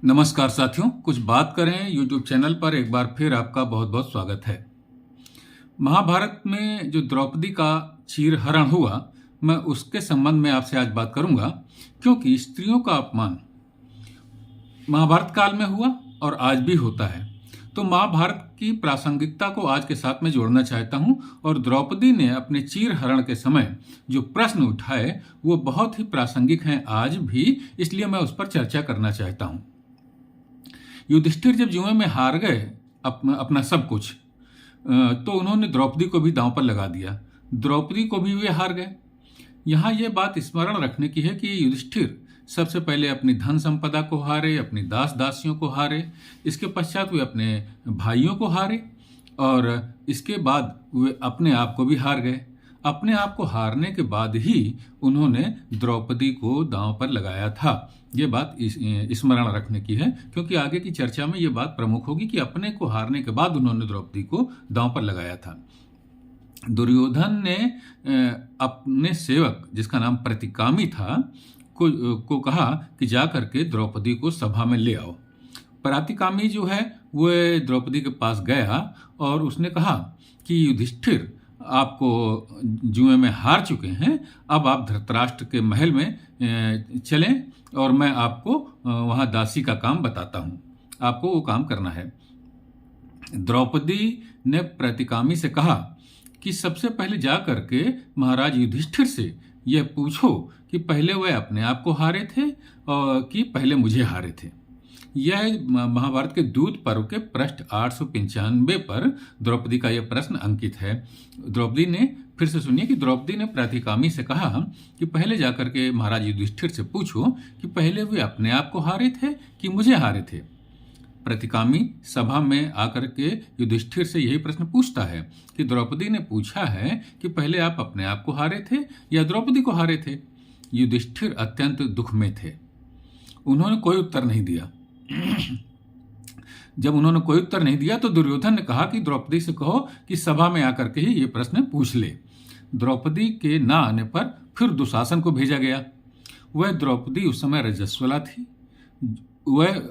नमस्कार साथियों, कुछ बात करें यूट्यूब चैनल पर एक बार फिर आपका बहुत बहुत स्वागत है। महाभारत में जो द्रौपदी का चीरहरण हुआ, मैं उसके संबंध में आपसे आज बात करूंगा, क्योंकि स्त्रियों का अपमान महाभारत काल में हुआ और आज भी होता है। तो महाभारत की प्रासंगिकता को आज के साथ में जोड़ना चाहता हूं और द्रौपदी ने अपने चीरहरण के समय जो प्रश्न उठाए वो बहुत ही प्रासंगिक हैं आज भी, इसलिए मैं उस पर चर्चा करना चाहता हूं। युधिष्ठिर जब जुए में हार गए अपना सब कुछ, तो उन्होंने द्रौपदी को भी दांव पर लगा दिया। द्रौपदी को भी वे हार गए। यहाँ ये बात स्मरण रखने की है कि युधिष्ठिर सबसे पहले अपनी धन संपदा को हारे, अपनी दास दासियों को हारे, इसके पश्चात वे अपने भाइयों को हारे और इसके बाद वे अपने आप को भी हार गए। अपने आप को हारने के बाद ही उन्होंने द्रौपदी को दांव पर लगाया था। ये बात स्मरण रखने की है, क्योंकि आगे की चर्चा में ये बात प्रमुख होगी कि अपने को हारने के बाद उन्होंने द्रौपदी को दांव पर लगाया था। दुर्योधन ने अपने सेवक, जिसका नाम प्रतिकामी था, को कहा कि जा करके द्रौपदी को सभा में ले आओ। प्रतिकामी जो है वो द्रौपदी के पास गया और उसने कहा कि युधिष्ठिर आपको जुए में हार चुके हैं, अब आप धृतराष्ट्र के महल में चलें और मैं आपको वहाँ दासी का काम बताता हूँ, आपको वो काम करना है। द्रौपदी ने प्रतिकामी से कहा कि सबसे पहले जा करके महाराज युधिष्ठिर से यह पूछो कि पहले वह अपने आप को हारे थे और कि पहले मुझे हारे थे। यह महाभारत के दूत पर्व के पृष्ठ 895 पर द्रौपदी का यह प्रश्न अंकित है। द्रौपदी ने, फिर से सुनिए कि द्रौपदी ने प्रतिकामी से कहा कि पहले जाकर के महाराज युधिष्ठिर से पूछो कि पहले वे अपने आप को हारे थे कि मुझे हारे थे। प्रतिकामी सभा में आकर के युधिष्ठिर से यही प्रश्न पूछता है कि द्रौपदी ने पूछा है कि पहले आप अपने आप को हारे थे या द्रौपदी को हारे थे। युधिष्ठिर अत्यंत दुख में थे। उन्होंने कोई उत्तर नहीं दिया। जब उन्होंने कोई उत्तर नहीं दिया तो दुर्योधन ने कहा कि द्रौपदी से कहो कि सभा में आकर के ही ये प्रश्न पूछ ले। द्रौपदी के ना आने पर फिर दुशासन को भेजा गया। वह द्रौपदी उस समय रजस्वला थी। वह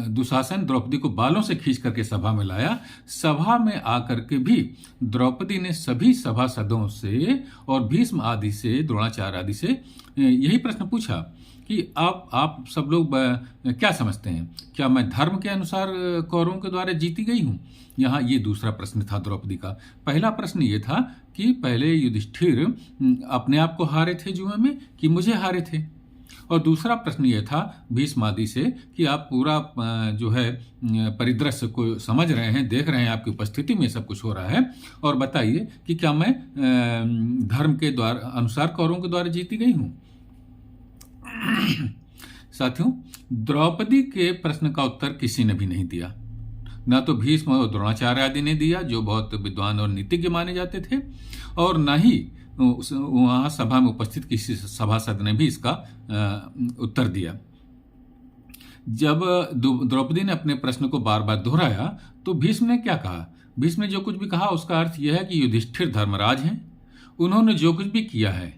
दुशासन द्रौपदी को बालों से खींच करके सभा में लाया। सभा में आकर के भी द्रौपदी ने सभी सभासदों से और भीष्म आदि से, द्रोणाचार्य आदि से यही प्रश्न पूछा कि आप सब लोग क्या समझते हैं, क्या मैं धर्म के अनुसार कौरवों के द्वारा जीती गई हूँ? यहाँ ये दूसरा प्रश्न था द्रौपदी का। पहला प्रश्न ये था कि पहले युधिष्ठिर अपने आप को हारे थे जुए में कि मुझे हारे थे, और दूसरा प्रश्न ये था भीष्म आदि से कि आप पूरा जो है परिदृश्य को समझ रहे हैं, देख रहे हैं, आपकी उपस्थिति में सब कुछ हो रहा है, और बताइए कि क्या मैं धर्म के द्वारा अनुसार कौरवों के द्वारा जीती गई हूँ? साथियों, द्रौपदी के प्रश्न का उत्तर किसी ने भी नहीं दिया। न तो भीष्म और द्रोणाचार्य आदि ने दिया, जो बहुत विद्वान और नीतिज्ञ माने जाते थे, और न ही वहां सभा में उपस्थित किसी सभासद ने भी इसका उत्तर दिया। जब द्रौपदी ने अपने प्रश्न को बार बार दोहराया तो भीष्म ने क्या कहा? भीष्म ने जो कुछ भी कहा उसका अर्थ यह है कि युधिष्ठिर धर्मराज हैं। उन्होंने जो कुछ भी किया है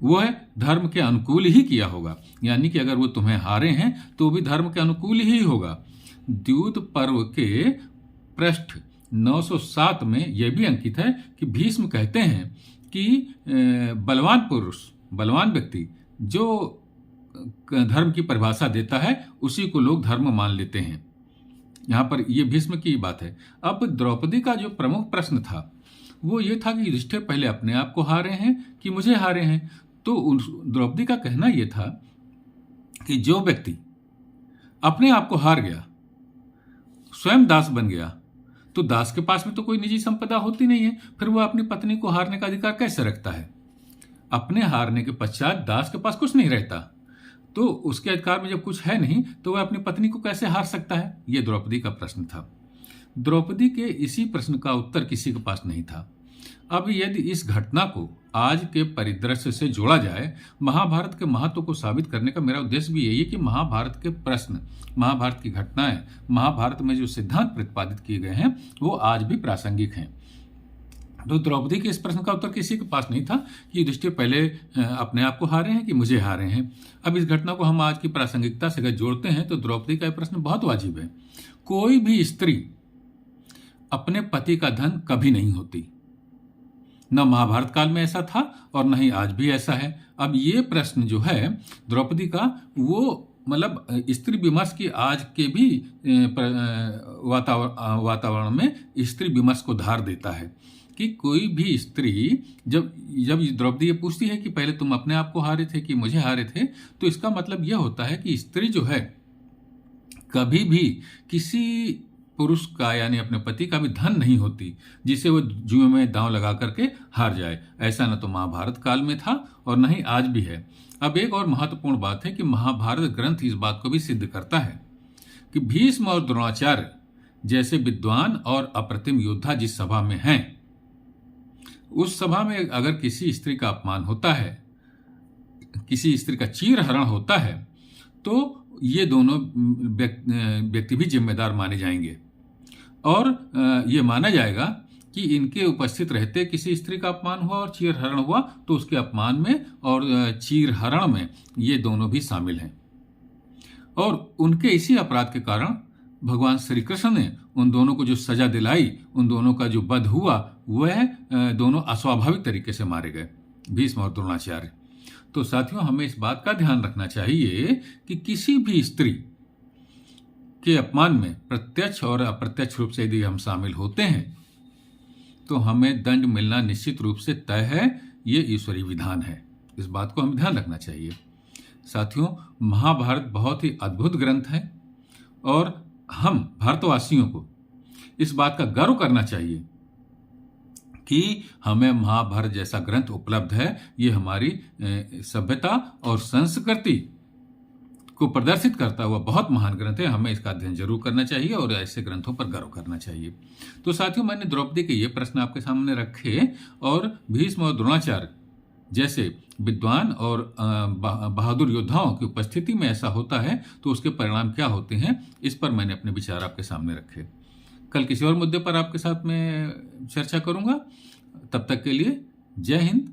वह धर्म के अनुकूल ही किया होगा, यानी कि अगर वो तुम्हें हारे हैं तो भी धर्म के अनुकूल ही होगा। द्यूत पर्व के पृष्ठ 907 में यह भी अंकित है कि भीष्म कहते हैं कि बलवान पुरुष, बलवान व्यक्ति जो धर्म की परिभाषा देता है उसी को लोग धर्म मान लेते हैं। यहाँ पर यह भीष्म की बात है। अब द्रौपदी का जो प्रमुख प्रश्न था वो ये था कि युधिष्ठिर पहले अपने आप को हारे हैं कि मुझे हारे हैं। तो द्रौपदी का कहना यह था कि जो व्यक्ति अपने आप को हार गया, स्वयं दास बन गया, तो दास के पास में तो कोई निजी संपदा होती नहीं है, फिर वह अपनी पत्नी को हारने का अधिकार कैसे रखता है? अपने हारने के पश्चात दास के पास कुछ नहीं रहता, तो उसके अधिकार में जब कुछ है नहीं तो वह अपनी पत्नी को कैसे हार सकता है? यह द्रौपदी का प्रश्न था। द्रौपदी के इसी प्रश्न का उत्तर किसी के पास नहीं था। अब यदि इस घटना को आज के परिदृश्य से जोड़ा जाए, महाभारत के महत्व को साबित करने का मेरा उद्देश्य भी यही है कि महाभारत के प्रश्न, महाभारत की घटनाएं, महाभारत में जो सिद्धांत प्रतिपादित किए गए हैं वो आज भी प्रासंगिक हैं। तो द्रौपदी के इस प्रश्न का उत्तर किसी के पास नहीं था कि युधिष्ठिर पहले अपने आप को हारे हैं कि मुझे हारे हैं। अब इस घटना को हम आज की प्रासंगिकता से अगर जोड़ते हैं तो द्रौपदी का यह प्रश्न बहुत वाजिब है। कोई भी स्त्री अपने पति का धन कभी नहीं होती, न महाभारत काल में ऐसा था और न ही आज भी ऐसा है। अब ये प्रश्न जो है द्रौपदी का, वो मतलब स्त्री विमर्श की आज के भी वातावरण में स्त्री विमर्श को धार देता है कि कोई भी स्त्री जब जब द्रौपदी ये पूछती है कि पहले तुम अपने आप को हारे थे कि मुझे हारे थे, तो इसका मतलब यह होता है कि स्त्री जो है कभी भी किसी पुरुष का यानी अपने पति का भी धन नहीं होती जिसे वो जुए में दांव लगा करके हार जाए। ऐसा न तो महाभारत काल में था और न ही आज भी है। अब एक और महत्वपूर्ण बात है कि महाभारत ग्रंथ इस बात को भी सिद्ध करता है कि भीष्म और द्रोणाचार्य जैसे विद्वान और अप्रतिम योद्धा जिस सभा में हैं, उस सभा में अगर किसी स्त्री का अपमान होता है, किसी स्त्री का चीरहरण होता है, तो ये दोनों व्यक्ति भी जिम्मेदार माने जाएंगे और ये माना जाएगा कि इनके उपस्थित रहते किसी स्त्री का अपमान हुआ और चीरहरण हुआ तो उसके अपमान में और चीरहरण में ये दोनों भी शामिल हैं। और उनके इसी अपराध के कारण भगवान श्री कृष्ण ने उन दोनों को जो सजा दिलाई, उन दोनों का जो वध हुआ, वह दोनों अस्वाभाविक तरीके से मारे गए, भीष्म और द्रोणाचार्य। तो साथियों, हमें इस बात का ध्यान रखना चाहिए कि किसी भी स्त्री के अपमान में प्रत्यक्ष और अप्रत्यक्ष रूप से यदि हम शामिल होते हैं तो हमें दंड मिलना निश्चित रूप से तय है। ये ईश्वरीय विधान है, इस बात को हमें ध्यान रखना चाहिए। साथियों, महाभारत बहुत ही अद्भुत ग्रंथ है और हम भारतवासियों को इस बात का गर्व करना चाहिए कि हमें महाभारत जैसा ग्रंथ उपलब्ध है। ये हमारी सभ्यता और संस्कृति को प्रदर्शित करता हुआ बहुत महान ग्रंथ है। हमें इसका अध्ययन जरूर करना चाहिए और ऐसे ग्रंथों पर गर्व करना चाहिए। तो साथियों, मैंने द्रौपदी के ये प्रश्न आपके सामने रखे और भीष्म और द्रोणाचार्य जैसे विद्वान और बहादुर योद्धाओं की उपस्थिति में ऐसा होता है तो उसके परिणाम क्या होते हैं, इस पर मैंने अपने विचार आपके सामने रखे। कल किसी और मुद्दे पर आपके साथ में चर्चा करूंगा। तब तक के लिए जय हिंद,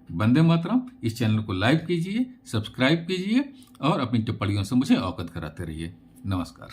वंदे मातरम। इस चैनल को लाइक कीजिए, सब्सक्राइब कीजिए और अपनी टिप्पणियों से मुझे अवगत कराते रहिए। नमस्कार।